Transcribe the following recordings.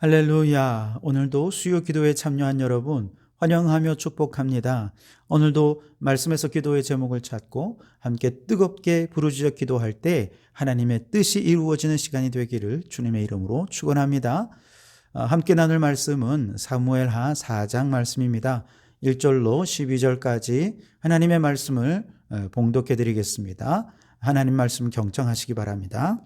할렐루야. 오늘도 수요 기도에 참여한 여러분 환영하며 축복합니다. 오늘도 말씀에서 기도의 제목을 찾고 함께 뜨겁게 부르짖어 기도할 때 하나님의 뜻이 이루어지는 시간이 되기를 주님의 이름으로 축원합니다. 함께 나눌 말씀은 사무엘하 4장 말씀입니다. 1절로 12절까지 하나님의 말씀을 봉독해 드리겠습니다. 하나님 말씀 경청하시기 바랍니다.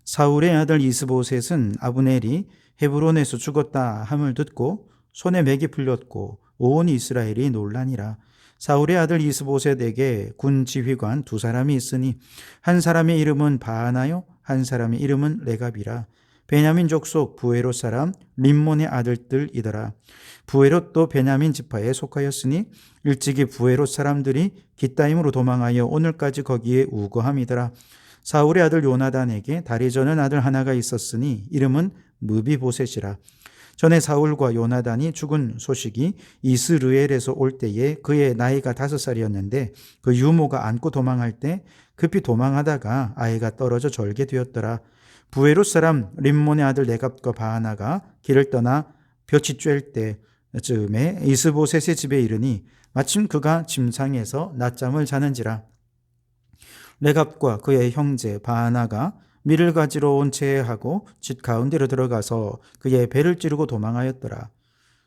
사울의 아들 이스보셋은 아브넬이 헤브론에서 죽었다 함을 듣고 손에 맥이 풀렸고 온 이스라엘이 놀라니라. 사울의 아들 이스보셋에게 군 지휘관 두 사람이 있으니 한 사람의 이름은 바하나요 한 사람의 이름은 레갑이라. 베냐민 족속 부에롯 사람 림몬의 아들들이더라. 부에롯도 베냐민 지파에 속하였으니 일찍이 부에롯 사람들이 깃다임으로 도망하여 오늘까지 거기에 우거함이더라. 사울의 아들 요나단에게 다리 저는 아들 하나가 있었으니 이름은 무비보셋이라. 전에 사울과 요나단이 죽은 소식이 이스르엘에서 올 때에 그의 나이가 5살이었는데 그 유모가 안고 도망할 때 급히 도망하다가 아이가 떨어져 절게 되었더라. 부에롯 사람 림몬의 아들 레갑과 바하나가 길을 떠나 볕이 쬐을 때쯤에 이스보셋의 집에 이르니 마침 그가 침상에서 낮잠을 자는지라. 레갑과 그의 형제 바하나가 밀을 가지러 온 채하고 집 가운데로 들어가서 그의 배를 찌르고 도망하였더라.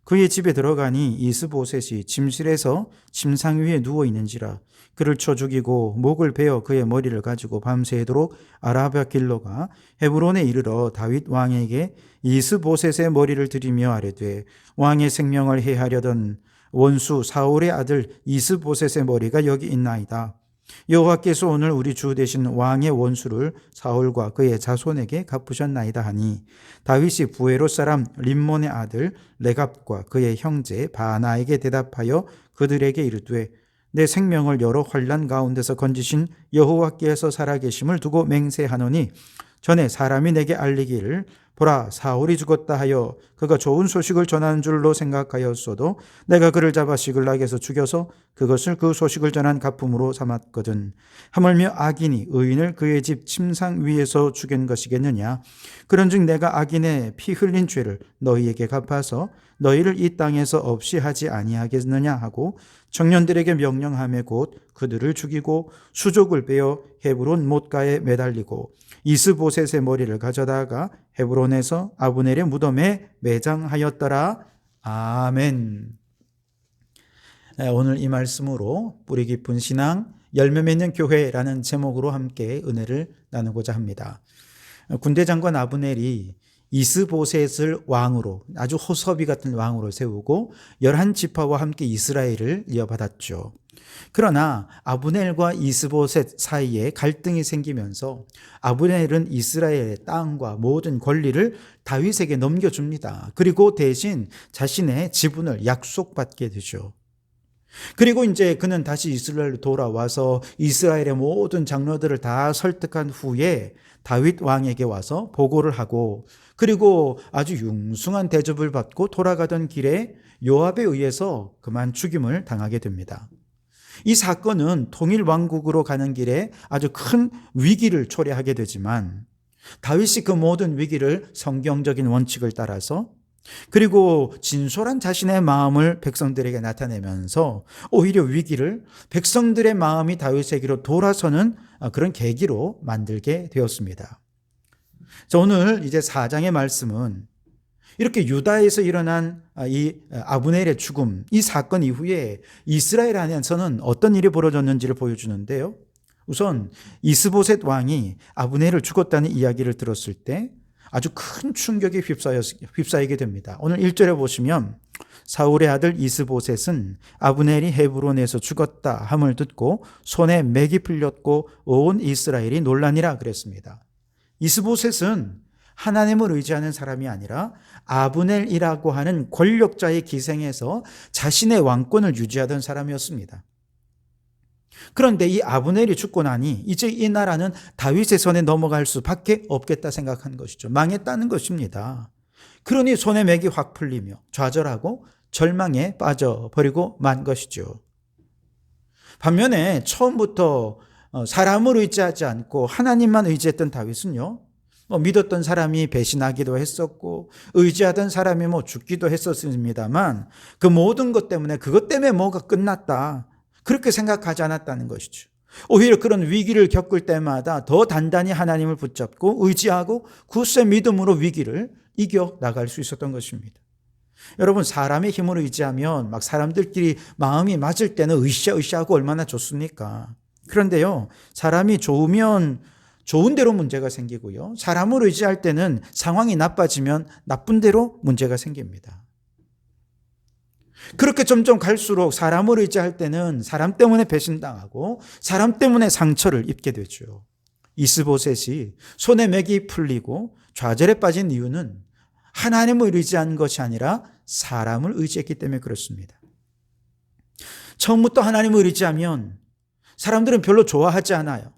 그의 집에 들어가니 이스보셋이 침실에서 침상 위에 누워 있는지라. 그를 쳐 죽이고 목을 베어 그의 머리를 가지고 밤새도록 아라바 길로 가 헤브론에 이르러 다윗 왕에게 이스보셋의 머리를 들이며 아뢰되 왕의 생명을 해하려던 원수 사울의 아들 이스보셋의 머리가 여기 있나이다. 여호와께서 오늘 우리 주 되신 왕의 원수를 사울과 그의 자손에게 갚으셨나이다 하니 다윗이 부에롯 사람 림몬의 아들 레갑과 그의 형제 바하나에게 대답하여 그들에게 이르되 내 생명을 여러 환난 가운데서 건지신 여호와께서 살아계심을 두고 맹세하노니 전에 사람이 내게 알리기를 보라 사울이 죽었다 하여 그가 좋은 소식을 전하는 줄로 생각하였어도 내가 그를 잡아 시글락에서 죽여서 그것을 그 소식을 전한 가품으로 삼았거든. 하물며 악인이 의인을 그의 집 침상 위에서 죽인 것이겠느냐. 그런즉 내가 악인의 피 흘린 죄를 너희에게 갚아서 너희를 이 땅에서 없이 하지 아니하겠느냐 하고 청년들에게 명령하며 곧 그들을 죽이고 수족을 베어 헤브론 못가에 매달리고 이스보셋의 머리를 가져다가 헤브론에서 아브넬의 무덤에 매장하였더라. 아멘. 오늘 이 말씀으로 뿌리 깊은 신앙, 열매 맺는 교회라는 제목으로 함께 은혜를 나누고자 합니다. 군대 장관 아브넬이 이스보셋을 왕으로 아주 호섭이 같은 왕으로 세우고 11지파와 함께 이스라엘을 이어받았죠. 그러나 아브넬과 이스보셋 사이에 갈등이 생기면서 아브넬은 이스라엘의 땅과 모든 권리를 다윗에게 넘겨줍니다. 그리고 대신 자신의 지분을 약속받게 되죠. 그리고 이제 그는 다시 이스라엘로 돌아와서 이스라엘의 모든 장로들을 다 설득한 후에 다윗 왕에게 와서 보고를 하고 그리고 아주 융숭한 대접을 받고 돌아가던 길에 요압에 의해서 그만 죽임을 당하게 됩니다. 이 사건은 통일 왕국으로 가는 길에 아주 큰 위기를 초래하게 되지만 다윗이 그 모든 위기를 성경적인 원칙을 따라서 그리고 진솔한 자신의 마음을 백성들에게 나타내면서 오히려 위기를 백성들의 마음이 다윗에게로 돌아서는 그런 계기로 만들게 되었습니다. 자, 오늘 이제 4장의 말씀은 이렇게 유다에서 일어난 이 아브넬의 죽음, 이 사건 이후에 이스라엘 안에서는 어떤 일이 벌어졌는지를 보여주는데요. 우선 이스보셋 왕이 아브넬을 죽었다는 이야기를 들었을 때 아주 큰 충격에 휩싸이게 됩니다. 오늘 1절에 보시면 사울의 아들 이스보셋은 아브넬이 헤브론에서 죽었다 함을 듣고 손에 맥이 풀렸고 온 이스라엘이 놀라니라 그랬습니다. 이스보셋은 하나님을 의지하는 사람이 아니라 아브넬이라고 하는 권력자의 기생에서 자신의 왕권을 유지하던 사람이었습니다. 그런데 이 아브넬이 죽고 나니 이제 이 나라는 다윗의 손에 넘어갈 수밖에 없겠다 생각한 것이죠. 망했다는 것입니다. 그러니 손에 맥이 확 풀리며 좌절하고 절망에 빠져버리고 만 것이죠. 반면에 처음부터 사람을 의지하지 않고 하나님만 의지했던 다윗은요, 믿었던 사람이 배신하기도 했었고 의지하던 사람이 죽기도 했었습니다만 그 모든 것 때문에 그것 때문에 뭐가 끝났다 그렇게 생각하지 않았다는 것이죠. 오히려 그런 위기를 겪을 때마다 더 단단히 하나님을 붙잡고 의지하고 굳세 믿음으로 위기를 이겨 나갈 수 있었던 것입니다. 여러분, 사람의 힘을 의지하면 막 사람들끼리 마음이 맞을 때는 으쌰으쌰하고 얼마나 좋습니까? 그런데요, 사람이 좋으면 좋은 대로 문제가 생기고요, 사람을 의지할 때는 상황이 나빠지면 나쁜 대로 문제가 생깁니다. 그렇게 점점 갈수록 사람을 의지할 때는 사람 때문에 배신당하고 사람 때문에 상처를 입게 되죠. 이스보셋이 손에 맥이 풀리고 좌절에 빠진 이유는 하나님을 의지한 것이 아니라 사람을 의지했기 때문에 그렇습니다. 처음부터 하나님을 의지하면 사람들은 별로 좋아하지 않아요.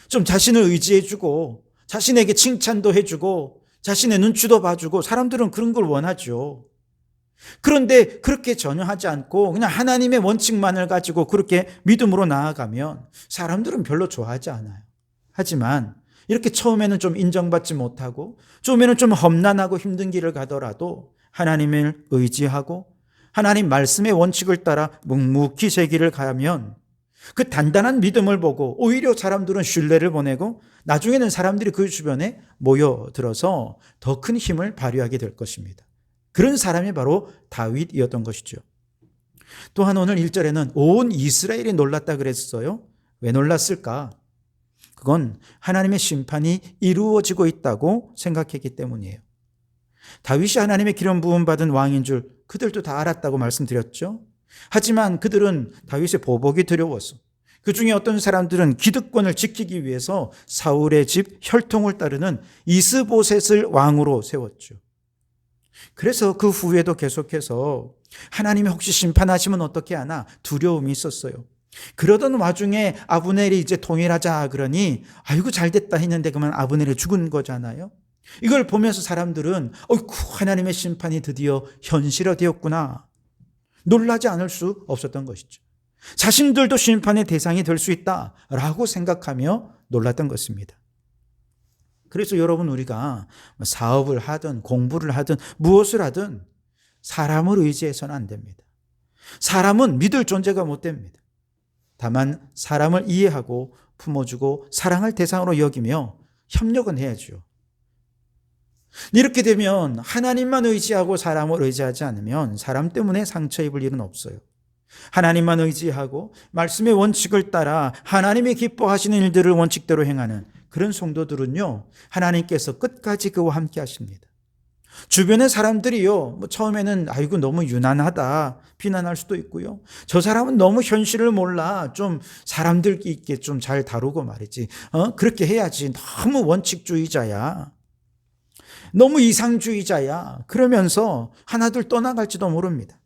좀 자신을 의지해주고 자신에게 칭찬도 해주고 자신의 눈치도 봐주고 사람들은 그런 걸 원하죠. 그런데 그렇게 전혀 하지 않고 그냥 하나님의 원칙만을 가지고 그렇게 믿음으로 나아가면 사람들은 별로 좋아하지 않아요. 하지만 이렇게 처음에는 좀 인정받지 못하고 처음에는 좀 험난하고 힘든 길을 가더라도 하나님을 의지하고 하나님 말씀의 원칙을 따라 묵묵히 제 길을 가면 그 단단한 믿음을 보고 오히려 사람들은 신뢰를 보내고 나중에는 사람들이 그 주변에 모여들어서 더 큰 힘을 발휘하게 될 것입니다. 그런 사람이 바로 다윗이었던 것이죠. 또한 오늘 1절에는 온 이스라엘이 놀랐다 그랬어요. 왜 놀랐을까? 그건 하나님의 심판이 이루어지고 있다고 생각했기 때문이에요. 다윗이 하나님의 기름 부음 받은 왕인 줄 그들도 다 알았다고 말씀드렸죠. 하지만 그들은 다윗의 보복이 두려워서 그 중에 어떤 사람들은 기득권을 지키기 위해서 사울의 집 혈통을 따르는 이스보셋을 왕으로 세웠죠. 그래서 그 후에도 계속해서 하나님이 혹시 심판하시면 어떻게 하나 두려움이 있었어요. 그러던 와중에 아브넬이 이제 통일하자 그러니 아이고 잘됐다 했는데 그만 아브넬이 죽은 거잖아요. 이걸 보면서 사람들은 어이쿠 하나님의 심판이 드디어 현실화되었구나. 놀라지 않을 수 없었던 것이죠. 자신들도 심판의 대상이 될 수 있다라고 생각하며 놀랐던 것입니다. 그래서 여러분, 우리가 사업을 하든 공부를 하든 무엇을 하든 사람을 의지해서는 안 됩니다. 사람은 믿을 존재가 못 됩니다. 다만 사람을 이해하고 품어주고 사랑할 대상으로 여기며 협력은 해야죠. 이렇게 되면 하나님만 의지하고 사람을 의지하지 않으면 사람 때문에 상처 입을 일은 없어요. 하나님만 의지하고 말씀의 원칙을 따라 하나님이 기뻐하시는 일들을 원칙대로 행하는 그런 성도들은요, 하나님께서 끝까지 그와 함께 하십니다. 주변의 사람들이요, 처음에는 아이고 너무 유난하다 비난할 수도 있고요, 저 사람은 너무 현실을 몰라, 좀 사람들 있게 좀 잘 다루고 말이지, 그렇게 해야지, 너무 원칙주의자야, 너무 이상주의자야, 그러면서 하나둘 떠나갈지도 모릅니다.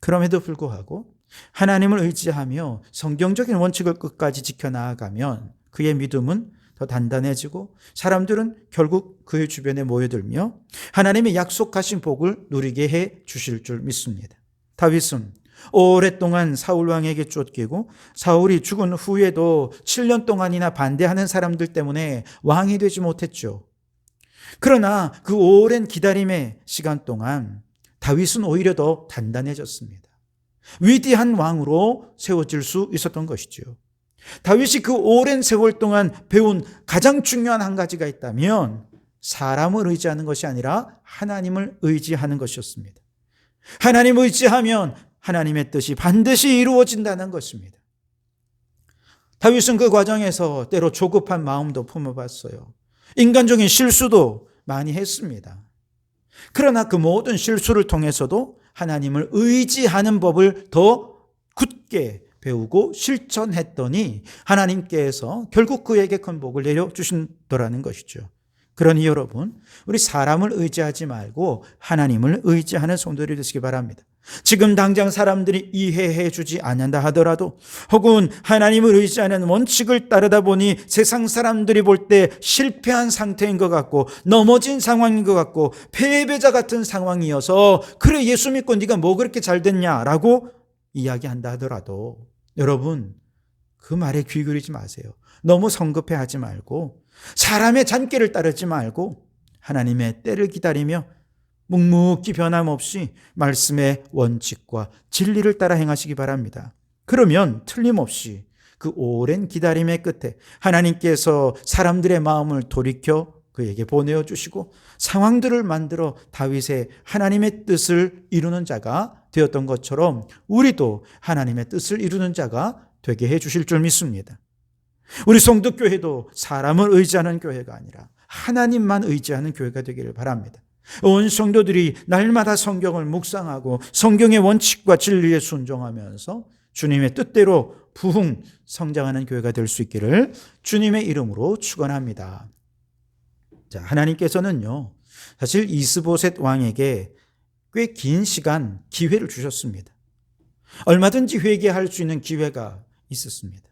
그럼에도 불구하고 하나님을 의지하며 성경적인 원칙을 끝까지 지켜나가면 그의 믿음은 더 단단해지고 사람들은 결국 그의 주변에 모여들며 하나님의 약속하신 복을 누리게 해 주실 줄 믿습니다. 다윗은 오랫동안 사울 왕에게 쫓기고 사울이 죽은 후에도 7년 동안이나 반대하는 사람들 때문에 왕이 되지 못했죠. 그러나 그 오랜 기다림의 시간 동안 다윗은 오히려 더 단단해졌습니다. 위대한 왕으로 세워질 수 있었던 것이죠. 다윗이 그 오랜 세월 동안 배운 가장 중요한 한 가지가 있다면 사람을 의지하는 것이 아니라 하나님을 의지하는 것이었습니다. 하나님을 의지하면 하나님의 뜻이 반드시 이루어진다는 것입니다. 다윗은 그 과정에서 때로 조급한 마음도 품어봤어요. 인간적인 실수도 많이 했습니다. 그러나 그 모든 실수를 통해서도 하나님을 의지하는 법을 더 굳게 배우고 실천했더니 하나님께서 결국 그에게 큰 복을 내려주신다라는 것이죠. 그러니 여러분, 우리 사람을 의지하지 말고 하나님을 의지하는 성도들이 되시기 바랍니다. 지금 당장 사람들이 이해해 주지 않는다 하더라도 혹은 하나님을 의지하는 원칙을 따르다 보니 세상 사람들이 볼 때 실패한 상태인 것 같고 넘어진 상황인 것 같고 패배자 같은 상황이어서 그래 예수 믿고 네가 뭐 그렇게 잘 됐냐라고 이야기한다 하더라도 여러분, 그 말에 귀 기울이지 마세요. 너무 성급해하지 말고 사람의 잔꾀를 따르지 말고 하나님의 때를 기다리며 묵묵히 변함없이 말씀의 원칙과 진리를 따라 행하시기 바랍니다. 그러면 틀림없이 그 오랜 기다림의 끝에 하나님께서 사람들의 마음을 돌이켜 그에게 보내어주시고 상황들을 만들어 다윗의 하나님의 뜻을 이루는 자가 되었던 것처럼 우리도 하나님의 뜻을 이루는 자가 되게 해주실 줄 믿습니다. 우리 성도교회도 사람을 의지하는 교회가 아니라 하나님만 의지하는 교회가 되기를 바랍니다. 온 성도들이 날마다 성경을 묵상하고 성경의 원칙과 진리에 순종하면서 주님의 뜻대로 부흥 성장하는 교회가 될 수 있기를 주님의 이름으로 축원합니다. 자, 하나님께서는요, 사실 이스보셋 왕에게 꽤 긴 시간 기회를 주셨습니다. 얼마든지 회개할 수 있는 기회가 있었습니다.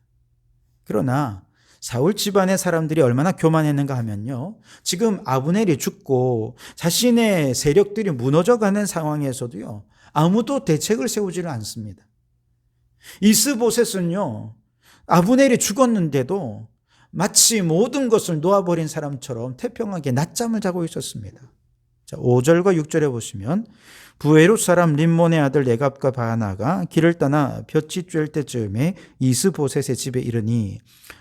그러나 사울 집안의 사람들이 얼마나 교만했는가 하면요, 지금 아브넬이 죽고 자신의 세력들이 무너져가는 상황에서도요, 아무도 대책을 세우지를 않습니다. 이스보셋은요, 아브넬이 죽었는데도 마치 모든 것을 놓아버린 사람처럼 태평하게 낮잠을 자고 있었습니다. 자, 5절과 6절에 보시면 부에롯 사람 림몬의 아들 레갑과 바하나가 길을 떠나 볕이 쬐을 때쯤에 이스보셋의 집에 이르니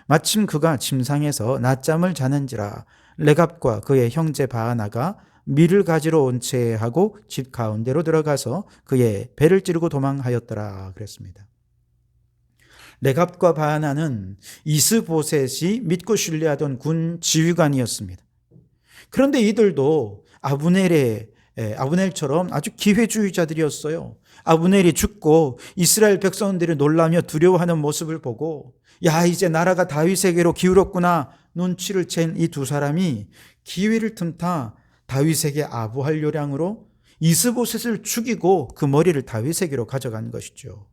마침 그가 침상에서 낮잠을 자는지라 레갑과 그의 형제 바하나가 밀을 가지러 온 채 하고 집 가운데로 들어가서 그의 배를 찌르고 도망하였더라 그랬습니다. 레갑과 바하나는 이스보셋이 믿고 신뢰하던 군 지휘관이었습니다. 그런데 이들도 아브넬처럼 아주 기회주의자들이었어요. 아브넬이 죽고 이스라엘 백성들이 놀라며 두려워하는 모습을 보고 야, 이제 나라가 다윗에게로 기울었구나 눈치를 챈 이 두 사람이 기회를 틈타 다윗에게 아부할 요량으로 이스보셋을 죽이고 그 머리를 다윗에게로 가져간 것이죠.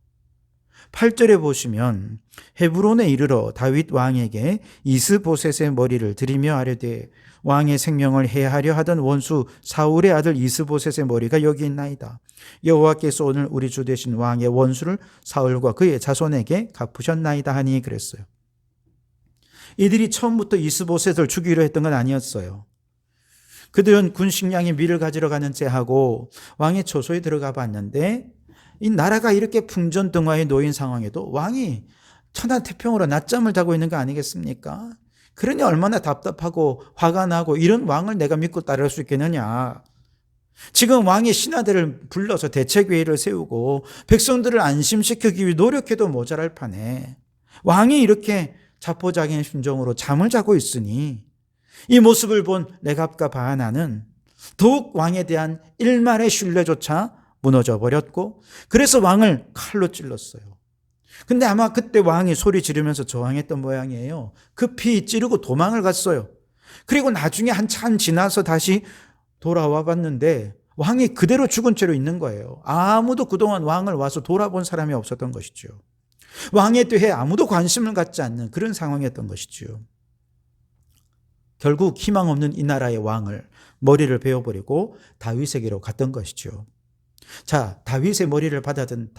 8절에 보시면 헤브론에 이르러 다윗 왕에게 이스보셋의 머리를 드리며 아뢰되 왕의 생명을 해하려 하던 원수 사울의 아들 이스보셋의 머리가 여기 있나이다. 여호와께서 오늘 우리 주 되신 왕의 원수를 사울과 그의 자손에게 갚으셨나이다 하니 그랬어요. 이들이 처음부터 이스보셋을 죽이려 했던 건 아니었어요. 그들은 군식량의 밀을 가지러 가는 채 하고 왕의 초소에 들어가 봤는데 이 나라가 이렇게 풍전등화에 놓인 상황에도 왕이 천하태평으로 낮잠을 자고 있는 거 아니겠습니까? 그러니 얼마나 답답하고 화가 나고 이런 왕을 내가 믿고 따를 수 있겠느냐. 지금 왕이 신하들을 불러서 대책회의를 세우고 백성들을 안심시키기 위해 노력해도 모자랄 판에 왕이 이렇게 자포자기한 심정으로 잠을 자고 있으니 이 모습을 본 레갑과 바하나는 더욱 왕에 대한 일말의 신뢰조차 무너져 버렸고 그래서 왕을 칼로 찔렀어요. 근데 아마 그때 왕이 소리 지르면서 저항했던 모양이에요. 급히 찌르고 도망을 갔어요. 그리고 나중에 한참 지나서 다시 돌아와 봤는데 왕이 그대로 죽은 채로 있는 거예요. 아무도 그동안 왕을 와서 돌아본 사람이 없었던 것이죠. 왕에 대해 아무도 관심을 갖지 않는 그런 상황이었던 것이죠. 결국 희망 없는 이 나라의 왕을 머리를 베어버리고 다윗에게로 갔던 것이죠. 자, 다윗의 머리를 받아든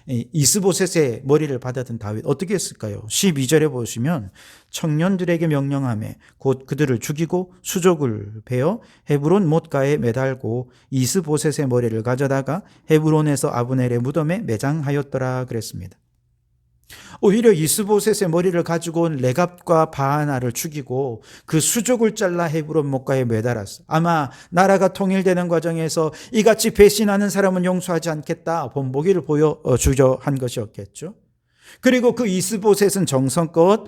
이스보셋의 머리를 받아든 다윗 어떻게 했을까요? 12절에 보시면 청년들에게 명령하며 곧 그들을 죽이고 수족을 베어 헤브론 못가에 매달고 이스보셋의 머리를 가져다가 헤브론에서 아브넬의 무덤에 매장하였더라 그랬습니다. 오히려 이스보셋의 머리를 가지고 온 레갑과 바하나를 죽이고 그 수족을 잘라 헤브론 못가에 매달았어. 아마 나라가 통일되는 과정에서 이같이 배신하는 사람은 용서하지 않겠다 본보기를 보여주려 한 것이었겠죠. 그리고 그 이스보셋은 정성껏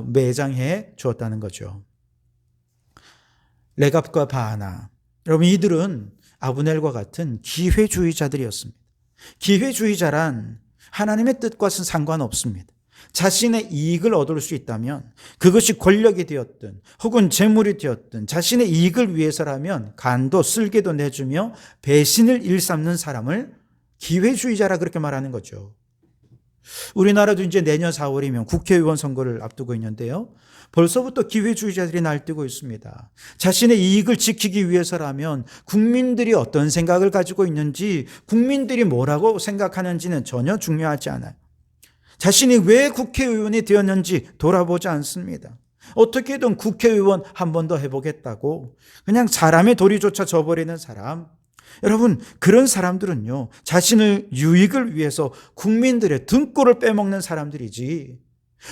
매장해 주었다는 거죠. 레갑과 바하나, 여러분 이들은 아브넬과 같은 기회주의자들이었습니다. 기회주의자란 하나님의 뜻과는 상관없습니다. 자신의 이익을 얻을 수 있다면 그것이 권력이 되었든 혹은 재물이 되었든 자신의 이익을 위해서라면 간도 쓸개도 내주며 배신을 일삼는 사람을 기회주의자라 그렇게 말하는 거죠. 우리나라도 이제 내년 4월이면 국회의원 선거를 앞두고 있는데요. 벌써부터 기회주의자들이 날뛰고 있습니다. 자신의 이익을 지키기 위해서라면 국민들이 어떤 생각을 가지고 있는지, 국민들이 뭐라고 생각하는지는 전혀 중요하지 않아요. 자신이 왜 국회의원이 되었는지 돌아보지 않습니다. 어떻게든 국회의원 한 번 더 해보겠다고 그냥 사람의 도리조차 저버리는 사람. 여러분, 그런 사람들은요, 자신의 유익을 위해서 국민들의 등골을 빼먹는 사람들이지,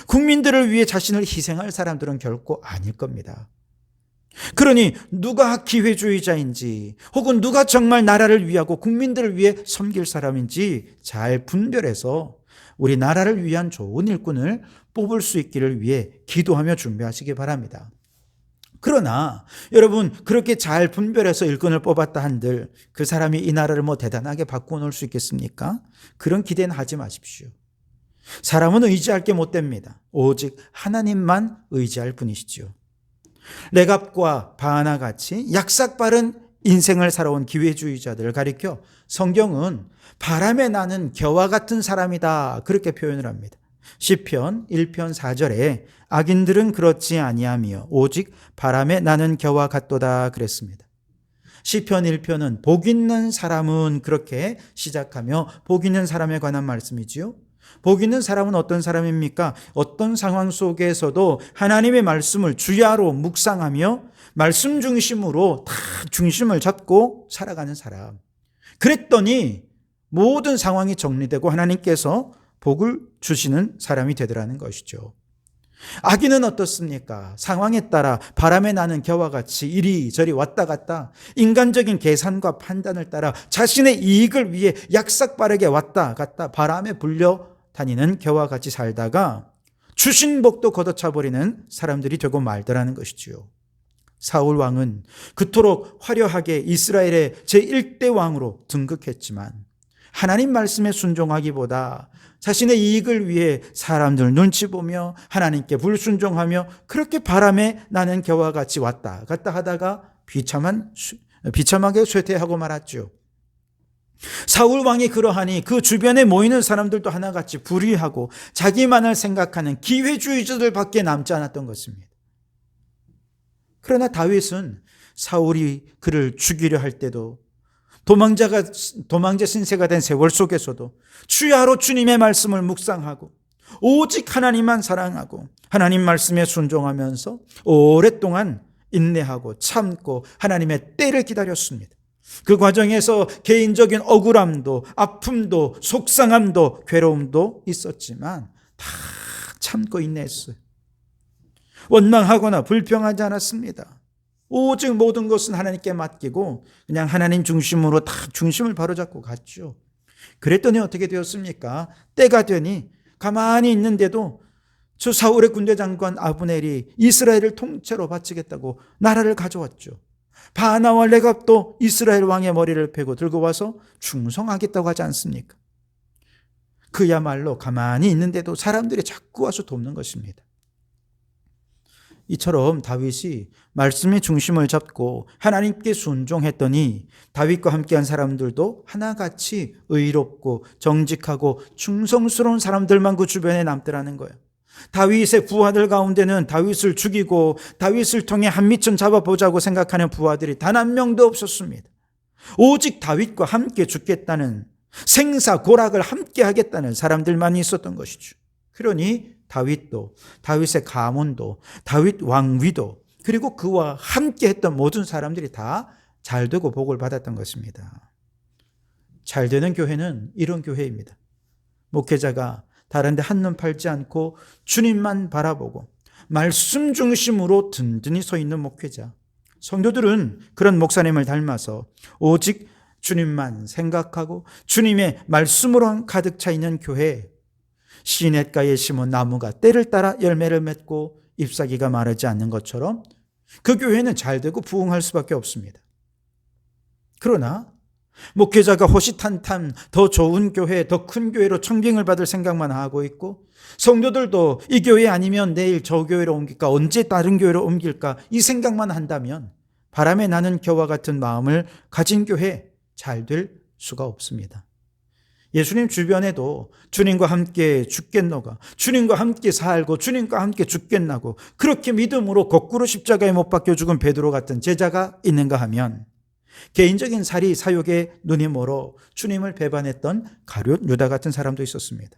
국민들을 위해 자신을 희생할 사람들은 결코 아닐 겁니다. 그러니 누가 기회주의자인지, 혹은 누가 정말 나라를 위하고 국민들을 위해 섬길 사람인지 잘 분별해서 우리 나라를 위한 좋은 일꾼을 뽑을 수 있기를 위해 기도하며 준비하시기 바랍니다. 그러나 여러분, 그렇게 잘 분별해서 일꾼을 뽑았다 한들 그 사람이 이 나라를 대단하게 바꾸어 놓을 수 있겠습니까? 그런 기대는 하지 마십시오. 사람은 의지할 게 못 됩니다. 오직 하나님만 의지할 뿐이시죠. 레갑과 바하나 같이 약삭빠른 인생을 살아온 기회주의자들을 가리켜 성경은 바람에 나는 겨와 같은 사람이다, 그렇게 표현을 합니다. 시편 1편 4절에 악인들은 그렇지 아니하며 오직 바람에 나는 겨와 같도다 그랬습니다. 시편 1편은 복 있는 사람은 그렇게 시작하며 복 있는 사람에 관한 말씀이지요. 복 있는 사람은 어떤 사람입니까? 어떤 상황 속에서도 하나님의 말씀을 주야로 묵상하며 말씀 중심으로 다 중심을 잡고 살아가는 사람. 그랬더니 모든 상황이 정리되고 하나님께서 복을 주시는 사람이 되더라는 것이죠. 악인은 어떻습니까? 상황에 따라 바람에 나는 겨와 같이 이리저리 왔다 갔다 인간적인 계산과 판단을 따라 자신의 이익을 위해 약삭빠르게 왔다 갔다 바람에 불려 다니는 겨와 같이 살다가 주신 복도 걷어차버리는 사람들이 되고 말더라는 것이지요. 사울 왕은 그토록 화려하게 이스라엘의 제1대 왕으로 등극했지만 하나님 말씀에 순종하기보다 자신의 이익을 위해 사람들 눈치 보며 하나님께 불순종하며 그렇게 바람에 나는 겨와 같이 왔다 갔다 하다가 비참하게 쇠퇴하고 말았죠. 사울 왕이 그러하니 그 주변에 모이는 사람들도 하나같이 불의하고 자기만을 생각하는 기회주의자들밖에 남지 않았던 것입니다. 그러나 다윗은 사울이 그를 죽이려 할 때도 도망자 신세가 된 세월 속에서도 주야로 주님의 말씀을 묵상하고 오직 하나님만 사랑하고 하나님 말씀에 순종하면서 오랫동안 인내하고 참고 하나님의 때를 기다렸습니다. 그 과정에서 개인적인 억울함도 아픔도 속상함도 괴로움도 있었지만 다 참고 인내했어요. 원망하거나 불평하지 않았습니다. 오직 모든 것은 하나님께 맡기고 그냥 하나님 중심으로 다 중심을 바로잡고 갔죠. 그랬더니 어떻게 되었습니까? 때가 되니 가만히 있는데도 저 사울의 군대 장관 아브넬이 이스라엘을 통째로 바치겠다고 나라를 가져왔죠. 바하나와 레갑도 이스라엘 왕의 머리를 베고 들고 와서 충성하겠다고 하지 않습니까? 그야말로 가만히 있는데도 사람들이 자꾸 와서 돕는 것입니다. 이처럼 다윗이 말씀의 중심을 잡고 하나님께 순종했더니 다윗과 함께한 사람들도 하나같이 의롭고 정직하고 충성스러운 사람들만 그 주변에 남더라는 거예요. 다윗의 부하들 가운데는 다윗을 죽이고 다윗을 통해 한미천 잡아보자고 생각하는 부하들이 단 한 명도 없었습니다. 오직 다윗과 함께 죽겠다는 생사고락을 함께 하겠다는 사람들만 있었던 것이죠. 그러니 다윗도 다윗의 가문도 다윗 왕위도 그리고 그와 함께 했던 모든 사람들이 다 잘되고 복을 받았던 것입니다. 잘되는 교회는 이런 교회입니다. 목회자가 다른 데 한눈 팔지 않고 주님만 바라보고 말씀 중심으로 든든히 서 있는 목회자. 성도들은 그런 목사님을 닮아서 오직 주님만 생각하고 주님의 말씀으로 가득 차 있는 교회, 시냇가에 심은 나무가 때를 따라 열매를 맺고 잎사귀가 마르지 않는 것처럼 그 교회는 잘되고 부흥할 수밖에 없습니다. 그러나 목회자가 호시탄탄 더 좋은 교회, 더 큰 교회로 청빙을 받을 생각만 하고 있고 성도들도 이 교회 아니면 내일 저 교회로 옮길까, 언제 다른 교회로 옮길까 이 생각만 한다면 바람에 나는 겨와 같은 마음을 가진 교회 잘 될 수가 없습니다. 예수님 주변에도 주님과 함께 죽겠노가, 주님과 함께 살고 주님과 함께 죽겠나고 그렇게 믿음으로 거꾸로 십자가에 못 박혀 죽은 베드로 같은 제자가 있는가 하면 개인적인 사리 사욕에 눈이 멀어 주님을 배반했던 가룟 유다 같은 사람도 있었습니다.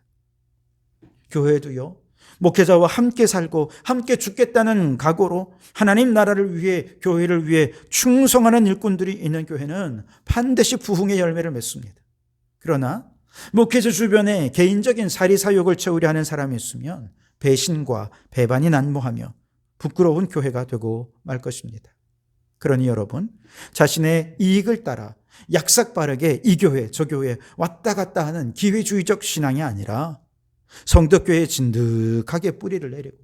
교회도요, 목회자와 함께 살고 함께 죽겠다는 각오로 하나님 나라를 위해, 교회를 위해 충성하는 일꾼들이 있는 교회는 반드시 부흥의 열매를 맺습니다. 그러나 목회자 주변에 개인적인 사리사욕을 채우려 하는 사람이 있으면 배신과 배반이 난무하며 부끄러운 교회가 되고 말 것입니다. 그러니 여러분, 자신의 이익을 따라 약삭빠르게 이 교회 저 교회 왔다 갔다 하는 기회주의적 신앙이 아니라 성덕교회에 진득하게 뿌리를 내리고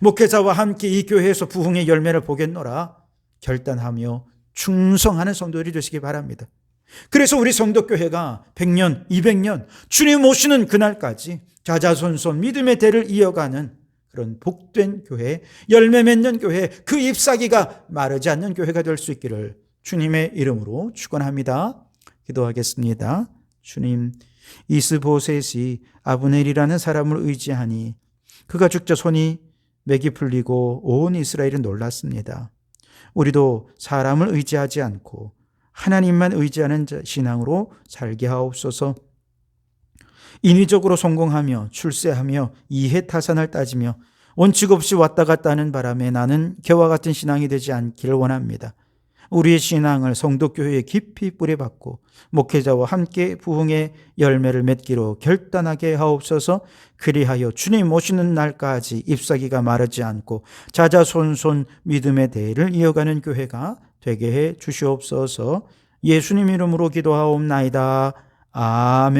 목회자와 함께 이 교회에서 부흥의 열매를 보겠노라 결단하며 충성하는 성도들이 되시기 바랍니다. 그래서 우리 성덕교회가 100년, 200년 주님 오시는 그날까지 자자손손 믿음의 대를 이어가는 그런 복된 교회, 열매 맺는 교회, 그 잎사귀가 마르지 않는 교회가 될 수 있기를 주님의 이름으로 축원합니다. 기도하겠습니다. 주님, 이스보셋이 아브넬이라는 사람을 의지하니 그가 죽자 손이 맥이 풀리고 온 이스라엘이 놀랐습니다. 우리도 사람을 의지하지 않고 하나님만 의지하는 신앙으로 살게 하옵소서. 인위적으로 성공하며 출세하며 이해타산을 따지며 원칙 없이 왔다 갔다 하는 바람에 나는 개와 같은 신앙이 되지 않기를 원합니다. 우리의 신앙을 성도교회에 깊이 뿌려박고 목회자와 함께 부흥의 열매를 맺기로 결단하게 하옵소서. 그리하여 주님 오시는 날까지 잎사귀가 마르지 않고 자자손손 믿음의 대를 이어가는 교회가 되게 해 주시옵소서. 예수님 이름으로 기도하옵나이다. 아멘.